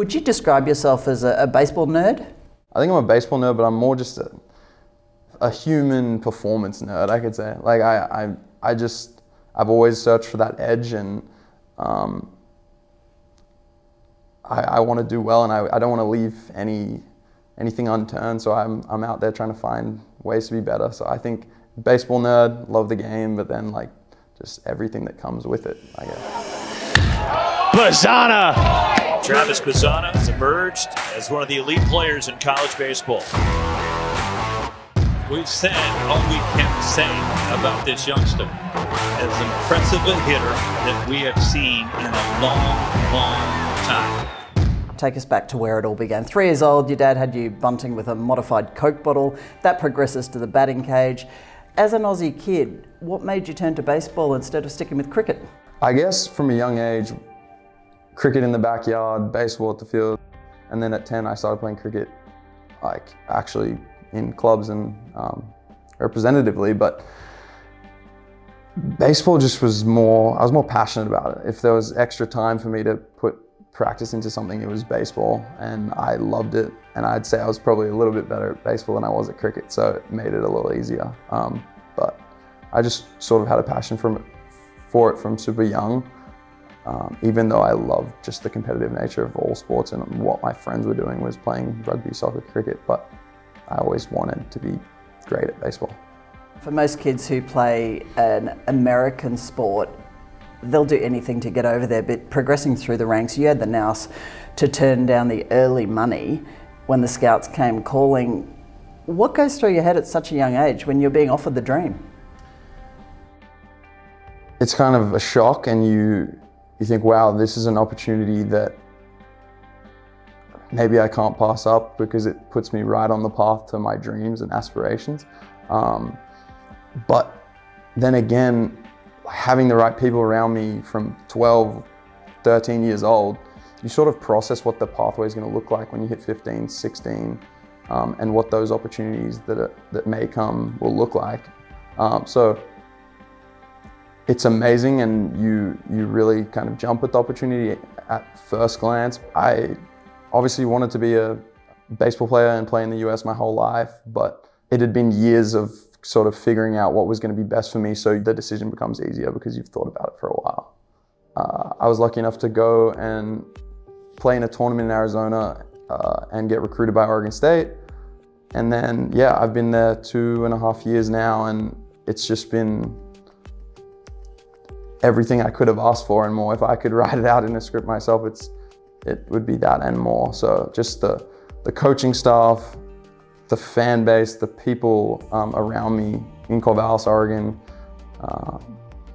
Would you describe yourself as a baseball nerd? I think I'm a baseball nerd, but I'm more just a human performance nerd, I could say. Like I've always searched for that edge, and I want to do well, and I don't want to leave anything unturned. So I'm out there trying to find ways to be better. So I think baseball nerd, love the game, but then like just everything that comes with it, I guess. Bazzana! Travis Bazzana has emerged as one of the elite players in college baseball. We've said all we can say about this youngster. As impressive a hitter that we have seen in a long time. Take us back to where it all began. 3 years old, your dad had you bunting with a modified Coke bottle. That progresses to the batting cage. As an Aussie kid, what made you turn to baseball instead of sticking with cricket? I guess from a young age, cricket in the backyard, baseball at the field, and then at 10 I started playing cricket, like actually in clubs and representatively, but baseball just was more, I was more passionate about it. If there was extra time for me to put practice into something, it was baseball, and I loved it. And I'd say I was probably a little bit better at baseball than I was at cricket, so it made it a little easier. But I just sort of had a passion for it from super young, even though I loved just the competitive nature of all sports, and what my friends were doing was playing rugby, soccer, cricket, but I always wanted to be great at baseball. For most kids who play an American sport, they'll do anything to get over there, but progressing through the ranks, you had the nous to turn down the early money when the scouts came calling. What goes through your head at such a young age when you're being offered the dream? It's kind of a shock, and you think, wow, this is an opportunity that maybe I can't pass up, because it puts me right on the path to my dreams and aspirations. But then again, having the right people around me from 12, 13 years old, you sort of process what the pathway is going to look like when you hit 15, 16, and what those opportunities that may come will look like. So it's amazing, and you really kind of jump at the opportunity at first glance. I obviously wanted to be a baseball player and play in the US my whole life, but it had been years of sort of figuring out what was going to be best for me, so the decision becomes easier because you've thought about it for a while. I was lucky enough to go and play in a tournament in Arizona and get recruited by Oregon State. And then, yeah, I've been there 2.5 years now, and it's just been everything I could have asked for and more. If I could write it out in a script myself, it would be that and more. So just the coaching staff, the fan base, the people around me in Clubhouse, Oregon,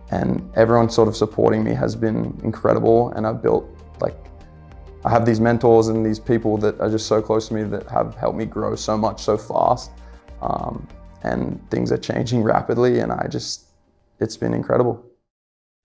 and everyone sort of supporting me has been incredible. And I've built, I have these mentors and these people that are just so close to me that have helped me grow so much, so fast. And things are changing rapidly, and it's been incredible.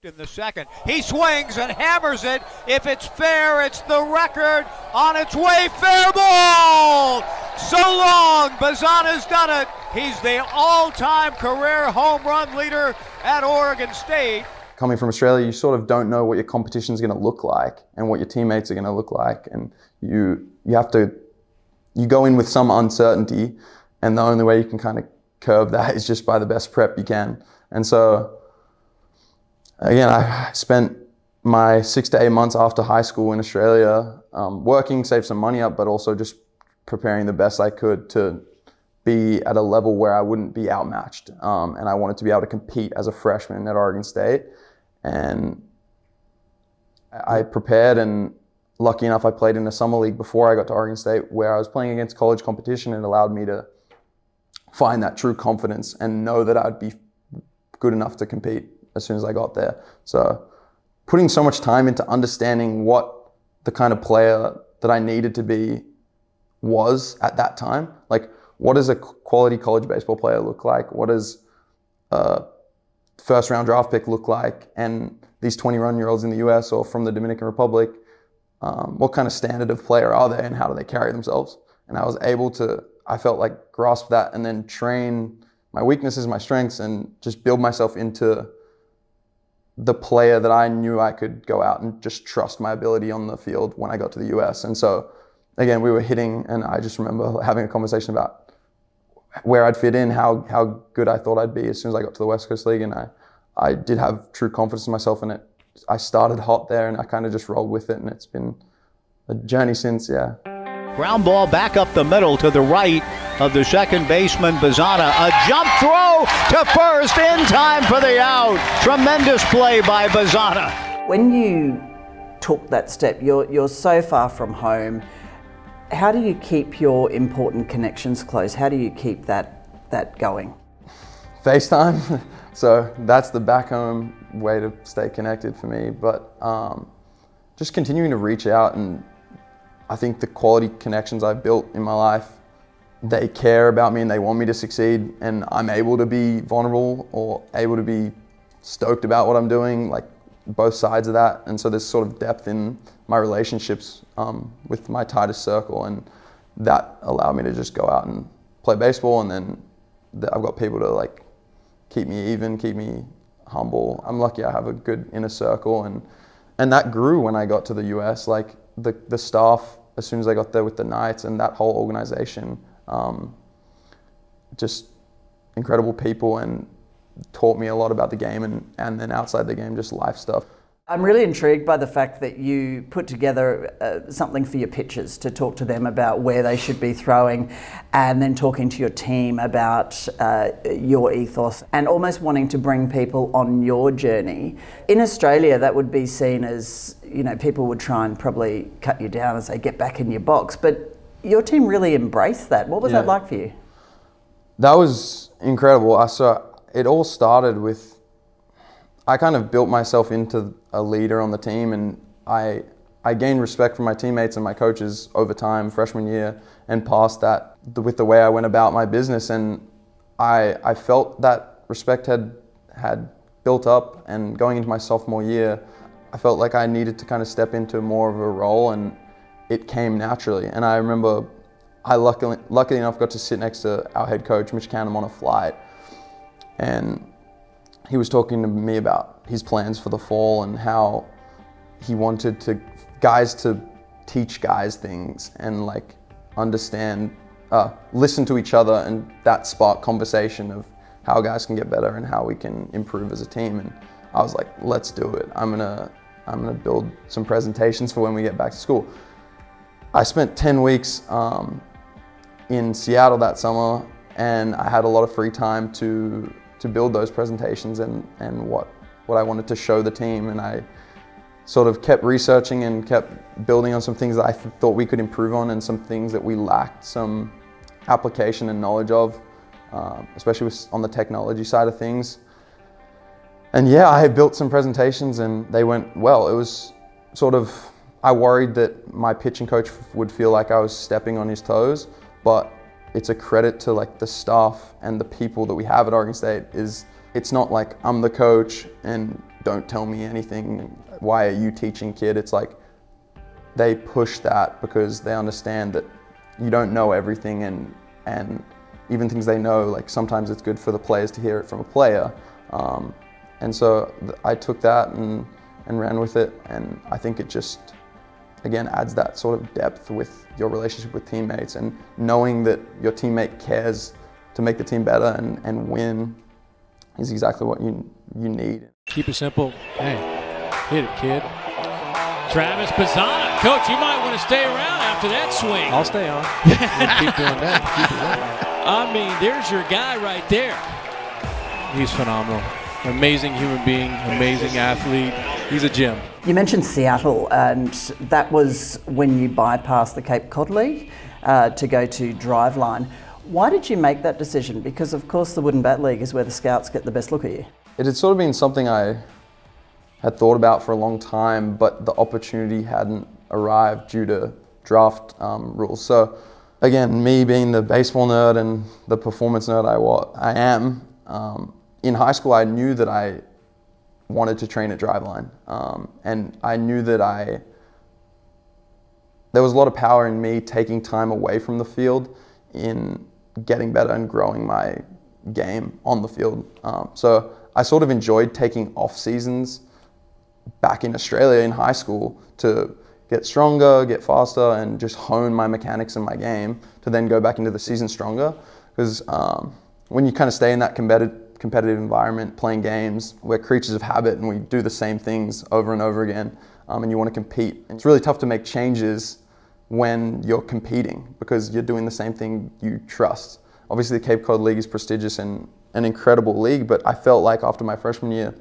In the second, he swings and hammers it. If it's fair, it's the record on its way. Fair ball! So long, Bazzana's done it. He's the all-time career home run leader at Oregon State. Coming from Australia, you sort of don't know what your competition is going to look like and what your teammates are going to look like, and you go in with some uncertainty, and the only way you can kind of curb that is just by the best prep you can. And so again, I spent my 6 to 8 months after high school in Australia working, save some money up, but also just preparing the best I could to be at a level where I wouldn't be outmatched. And I wanted to be able to compete as a freshman at Oregon State. And I prepared, and lucky enough, I played in a summer league before I got to Oregon State, where I was playing against college competition, and it allowed me to find that true confidence and know that I'd be good enough to compete as soon as I got there. So putting so much time into understanding what the kind of player that I needed to be was at that time. Like, what does a quality college baseball player look like? What does a first-round draft pick look like? And these 21-year-olds in the US or from the Dominican Republic, what kind of standard of player are they, and how do they carry themselves? And I was able to, I felt like, grasp that and then train my weaknesses, my strengths, and just build myself into the player that I knew I could go out and just trust my ability on the field when I got to the US. And so, again, we were hitting, and I just remember having a conversation about where I'd fit in, how good I thought I'd be as soon as I got to the West Coast League. And I did have true confidence in myself, and I started hot there, and I kind of just rolled with it, and it's been a journey since, yeah. Ground ball back up the middle to the right of the second baseman, Bazzana. A jump throw to first in time for the out. Tremendous play by Bazzana. When you took that step, you're so far from home. How do you keep your important connections close? How do you keep that going? FaceTime. So that's the back home way to stay connected for me. But just continuing to reach out, and I think the quality connections I've built in my life, they care about me and they want me to succeed, and I'm able to be vulnerable or able to be stoked about what I'm doing, like both sides of that. And so there's sort of depth in my relationships with my tightest circle, and that allowed me to just go out and play baseball, and then I've got people to like keep me even, keep me humble. I'm lucky I have a good inner circle, and that grew when I got to the US. Like the staff, as soon as I got there with the Knights and that whole organization, just incredible people, and taught me a lot about the game, and then outside the game, just life stuff. I'm really intrigued by the fact that you put together something for your pitchers to talk to them about where they should be throwing, and then talking to your team about your ethos, and almost wanting to bring people on your journey. In Australia, that would be seen as, you know, people would try and probably cut you down and say, get back in your box. But your team really embraced that. What was that like for you? That was incredible. So it all started with, I kind of built myself into a leader on the team, and I gained respect from my teammates and my coaches over time, freshman year, and past that, with the way I went about my business. And I felt that respect had built up, and going into my sophomore year, I felt like I needed to kind of step into more of a role, and it came naturally. And I remember I luckily enough got to sit next to our head coach, Mitch Canham, on a flight, and he was talking to me about his plans for the fall and how he wanted guys to teach guys things and like understand, listen to each other, and that sparked conversation of how guys can get better and how we can improve as a team. And I was like, let's do it. I'm gonna build some presentations for when we get back to school. I spent 10 weeks in Seattle that summer, and I had a lot of free time to build those presentations and what I wanted to show the team. And I sort of kept researching and kept building on some things that I thought we could improve on, and some things that we lacked some application and knowledge of, especially on the technology side of things. And yeah, I built some presentations and they went well. It was sort of, I worried that my pitching coach would feel like I was stepping on his toes, but it's a credit to like the staff and the people that we have at Oregon State. It's not like I'm the coach and don't tell me anything, why are you teaching, kid? It's like they push that because they understand that you don't know everything, and even things they know, like sometimes it's good for the players to hear it from a player. And so I took that and ran with it, and I think it just, again, adds that sort of depth with your relationship with teammates, and knowing that your teammate cares to make the team better and win is exactly what you need. Keep it simple. Hey, hit it, kid. Travis Bazzana. Coach, you might want to stay around after that swing. I'll stay on. Keep doing that. Keep it going. I mean, there's your guy right there. He's phenomenal. Amazing human being, amazing athlete. He's a gem. You mentioned Seattle, and that was when you bypassed the Cape Cod League to go to Driveline. Why did you make that decision? Because of course the Wooden Bat League is where the scouts get the best look at you. It had sort of been something I had thought about for a long time, but the opportunity hadn't arrived due to draft rules. So again, me being the baseball nerd and the performance nerd I am, in high school I knew that I wanted to train at Driveline, and I knew that there was a lot of power in me taking time away from the field in getting better and growing my game on the field. So I sort of enjoyed taking off seasons back in Australia in high school to get stronger, get faster, and just hone my mechanics in my game to then go back into the season stronger. Because when you kind of stay in that competitive environment, playing games, we're creatures of habit and we do the same things over and over again, and you want to compete. It's really tough to make changes when you're competing because you're doing the same thing you trust. Obviously the Cape Cod League is prestigious and an incredible league, but I felt like after my freshman year,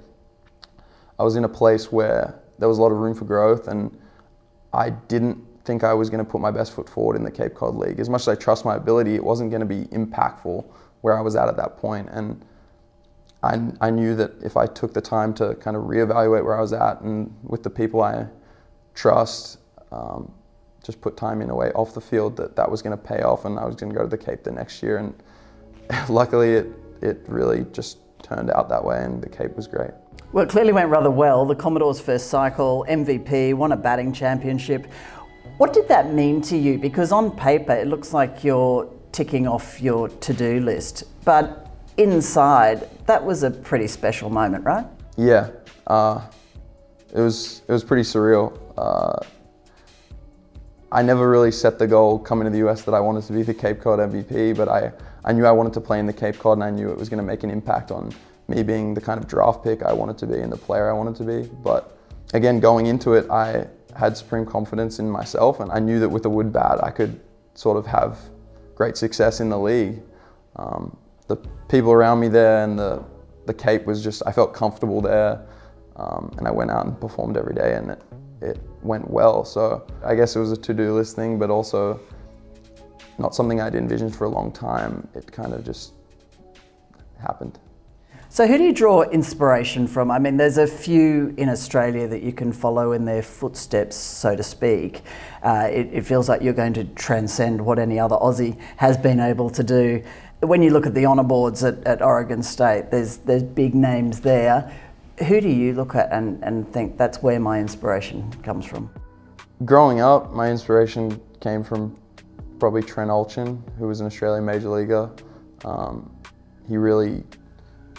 I was in a place where there was a lot of room for growth, and I didn't think I was going to put my best foot forward in the Cape Cod League. As much as I trust my ability, it wasn't going to be impactful where I was at that point. And I knew that if I took the time to kind of reevaluate where I was at and with the people I trust, just put time in a way off the field, that was going to pay off and I was going to go to the Cape the next year. And luckily it really just turned out that way and the Cape was great. Well, it clearly went rather well. The Commodores' first cycle, MVP, won a batting championship. What did that mean to you? Because on paper, it looks like you're ticking off your to-do list, but inside, that was a pretty special moment, right? Yeah, it was pretty surreal. I never really set the goal coming to the US that I wanted to be the Cape Cod MVP, but I knew I wanted to play in the Cape Cod and I knew it was going to make an impact on me being the kind of draft pick I wanted to be and the player I wanted to be. But again, going into it, I had supreme confidence in myself and I knew that with a wood bat I could sort of have great success in the league. The people around me there and the Cape was just, I felt comfortable there, and I went out and performed every day and it went well. So I guess it was a to-do list thing, but also not something I'd envisioned for a long time. It kind of just happened. So who do you draw inspiration from? I mean, there's a few in Australia that you can follow in their footsteps, so to speak. It feels like you're going to transcend what any other Aussie has been able to do. When you look at the honour boards at Oregon State, there's big names there. Who do you look at and think that's where my inspiration comes from? Growing up, my inspiration came from probably Trent Olchin, who was an Australian major leaguer. He really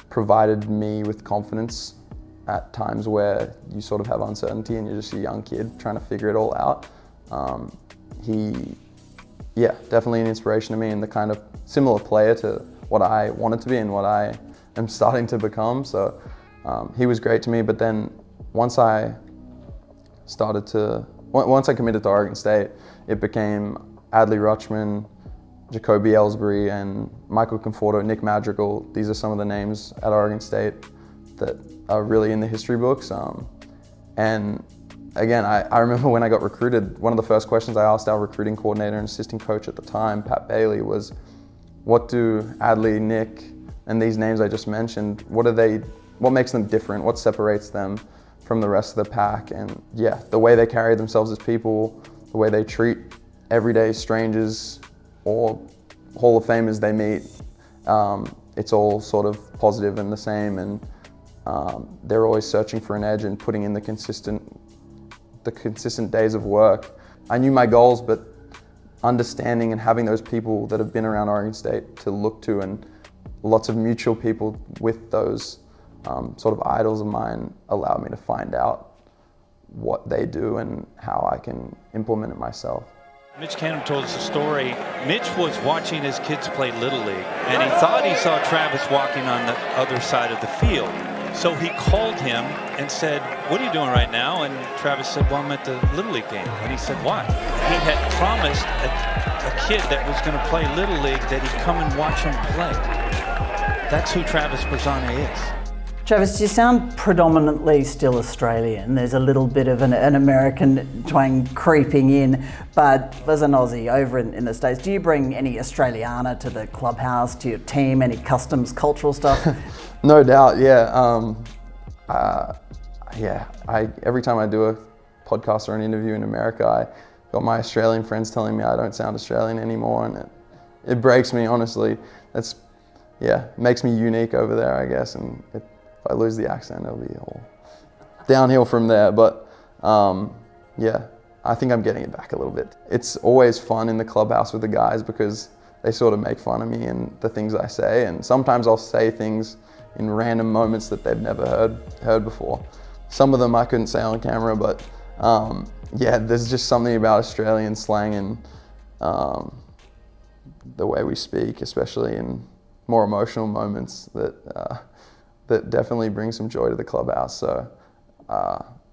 provided me with confidence at times where you sort of have uncertainty and you're just a young kid trying to figure it all out. Yeah, definitely an inspiration to me and the kind of similar player to what I wanted to be and what I am starting to become. So he was great to me, but then once I committed to Oregon State, it became Adley Rutschman, Jacoby Ellsbury, and Michael Conforto, Nick Madrigal. These are some of the names at Oregon State that are really in the history books. And again, I remember when I got recruited, one of the first questions I asked our recruiting coordinator and assistant coach at the time, Pat Bailey, was, what do Adley, Nick, and these names I just mentioned, what makes them different? What separates them from the rest of the pack? And yeah, the way they carry themselves as people, the way they treat everyday strangers or Hall of Famers they meet, it's all sort of positive and the same, and they're always searching for an edge and putting in the consistent days of work. I knew my goals, but understanding and having those people that have been around Oregon State to look to and lots of mutual people with those sort of idols of mine allowed me to find out what they do and how I can implement it myself. Mitch Canham told us a story. Mitch was watching his kids play Little League, and he thought he saw Travis walking on the other side of the field. So he called him and said, "What are you doing right now?" And Travis said, "Well, I'm at the Little League game." And he said, "Why?" He had promised a kid that was going to play Little League that he'd come and watch him play. That's who Travis Bazzana is. Travis, you sound predominantly still Australian. There's a little bit of an American twang creeping in, but as an Aussie over in the States, do you bring any Australiana to the clubhouse, to your team, any customs, cultural stuff? No doubt, yeah. Every time I do a podcast or an interview in America, I got my Australian friends telling me I don't sound Australian anymore, and it breaks me, honestly. It makes me unique over there, I guess, and if I lose the accent, it'll be all downhill from there. But yeah, I think I'm getting it back a little bit. It's always fun in the clubhouse with the guys because they sort of make fun of me and the things I say, and sometimes I'll say things in random moments that they've never heard before. some of them I couldn't say on camera, but yeah, there's just something about Australian slang and the way we speak, especially in more emotional moments, that definitely brings some joy to the clubhouse. So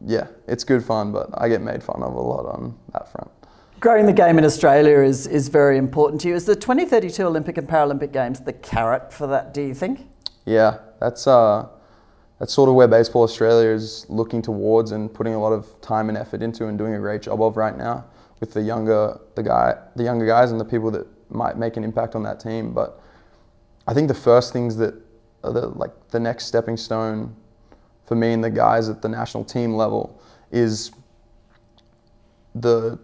yeah, it's good fun, but I get made fun of a lot on that front. Growing the game in Australia is very important to you. Is the 2032 Olympic and Paralympic Games the carrot for that, do you think? Yeah, that's sort of where Baseball Australia is looking towards and putting a lot of time and effort into and doing a great job of right now with the younger guys and the people that might make an impact on that team. But I think the first things that are the next stepping stone for me and the guys at the national team level is the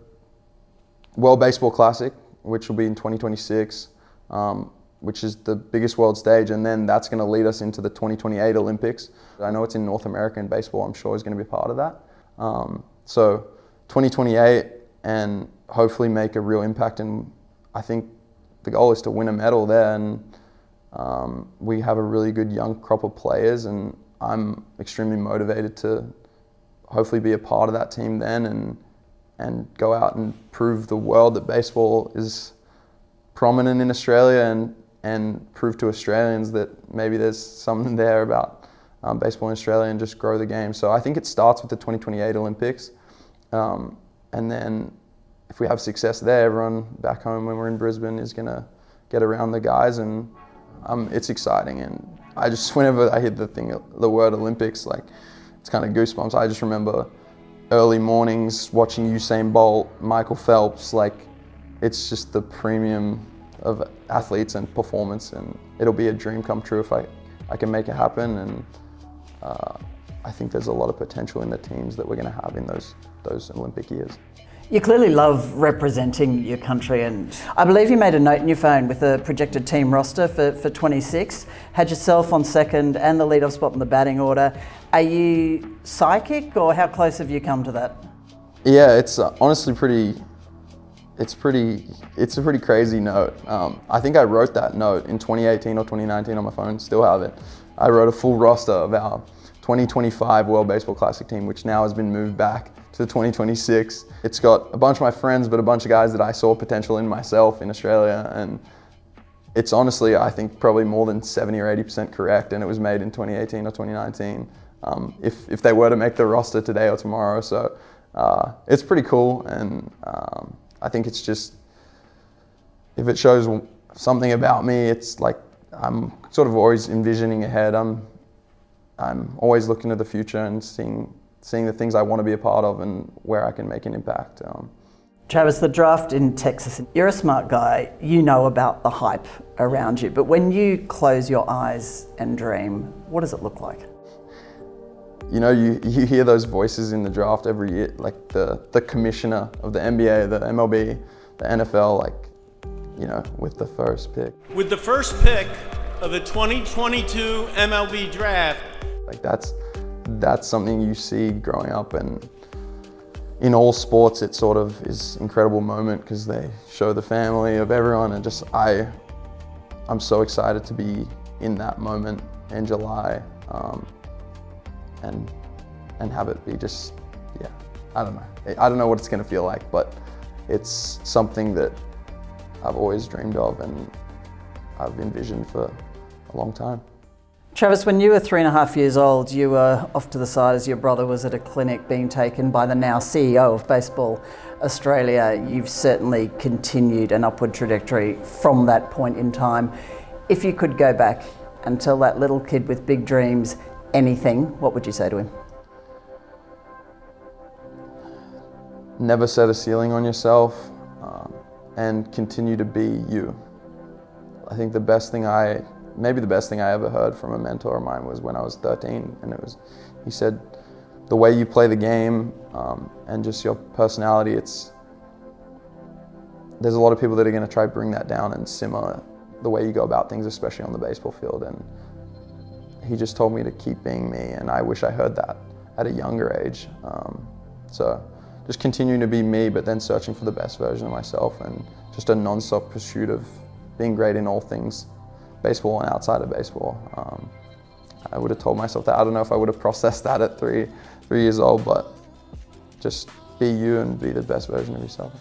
World Baseball Classic, which will be in 2026, which is the biggest world stage, and then that's going to lead us into the 2028 Olympics. I know it's in North America and baseball, I'm sure, is going to be part of that. So 2028, and hopefully make a real impact, and I think the goal is to win a medal there, and we have a really good young crop of players, and I'm extremely motivated to hopefully be a part of that team then and go out and prove the world that baseball is prominent in Australia, and prove to Australians that maybe there's something there about baseball in Australia, and just grow the game. So I think it starts with the 2028 Olympics, and then if we have success there, everyone back home when we're in Brisbane is going to get around the guys, and it's exciting. And I just, whenever I hear the word Olympics, like, it's kind of goosebumps. I just remember early mornings watching Usain Bolt, Michael Phelps, like, it's just the premium of athletes and performance, and it'll be a dream come true if I can make it happen. And I think there's a lot of potential in the teams that we're going to have in those Olympic years. You clearly love representing your country, and I believe you made a note in your phone with a projected team roster for 26, had yourself on second and the leadoff spot in the batting order. Are you psychic, or how close have you come to that? Yeah, it's honestly it's a pretty crazy note. I think I wrote that note in 2018 or 2019 on my phone, still have it. I wrote a full roster of our 2025 World Baseball Classic team, which now has been moved back to the 2026. It's got a bunch of my friends, but a bunch of guys that I saw potential in myself in Australia, and it's honestly, I think, probably more than 70 or 80% correct, and it was made in 2018 or 2019, if they were to make the roster today or tomorrow. So it's pretty cool, and I think it's just, if it shows something about me, it's like I'm sort of always envisioning ahead. I'm always looking to the future and seeing the things I want to be a part of and where I can make an impact. Travis, the draft in Texas, you're a smart guy, you know about the hype around you, but when you close your eyes and dream, what does it look like? You know, you hear those voices in the draft every year, like the commissioner of the NBA, the MLB, the NFL, like, you know, with the first pick. With the first pick of the 2022 MLB draft. Like, that's something you see growing up, and in all sports it sort of is an incredible moment because they show the family of everyone, and just I'm so excited to be in that moment in July, and have it be just, yeah, I don't know what it's gonna feel like, but it's something that I've always dreamed of and I've envisioned for a long time. Travis, when you were 3.5 years old, you were off to the side as your brother was at a clinic being taken by the now CEO of Baseball Australia. You've certainly continued an upward trajectory from that point in time. If you could go back and tell that little kid with big dreams anything, what would you say to him? Never set a ceiling on yourself, and continue to be you. I think maybe the best thing I ever heard from a mentor of mine was when I was 13, and he said, the way you play the game and just your personality, there's a lot of people that are going to try to bring that down and simmer the way you go about things, especially on the baseball field. And he just told me to keep being me, and I wish I heard that at a younger age. So just continuing to be me, but then searching for the best version of myself, and just a non-stop pursuit of being great in all things baseball and outside of baseball. I would have told myself that. I don't know if I would have processed that at 3 years old, but just be you and be the best version of yourself.